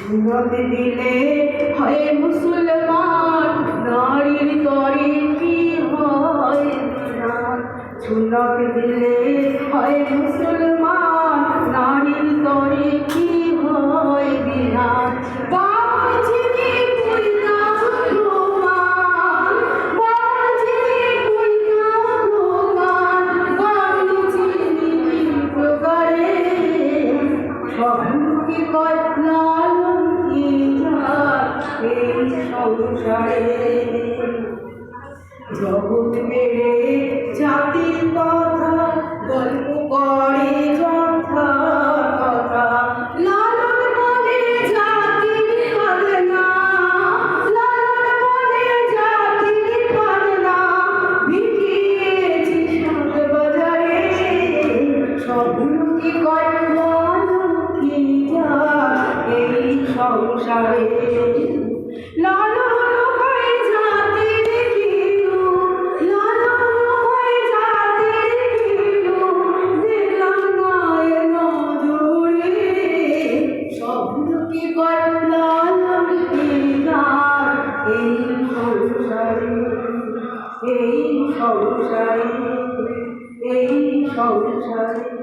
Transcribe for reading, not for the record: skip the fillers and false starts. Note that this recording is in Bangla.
সুন্নত দিলে হয় মুসলমান, নারীর তরে কি হয় বিধান। সুন্নত দিলে হয় মুসলমান, নারীর তরে কি হয় বিধান। জগৎ বেড়ে জাতির কথা গল্প করে যথা কথা। লালন বলে জাতির কান্না, লালন বলে জাতির কান্না, ভিটিয়েছি সাত বাজারে সবুকি কল্যাণ কি যা এই সংসারে। লালন হয় জাতির হিরো, লালন হয় জাতির হিরো, দিলাম গায়ে নজরে সবুকি কল্যাণ কি যা এই সংসারে, এই সংসারে, এই সংসারে।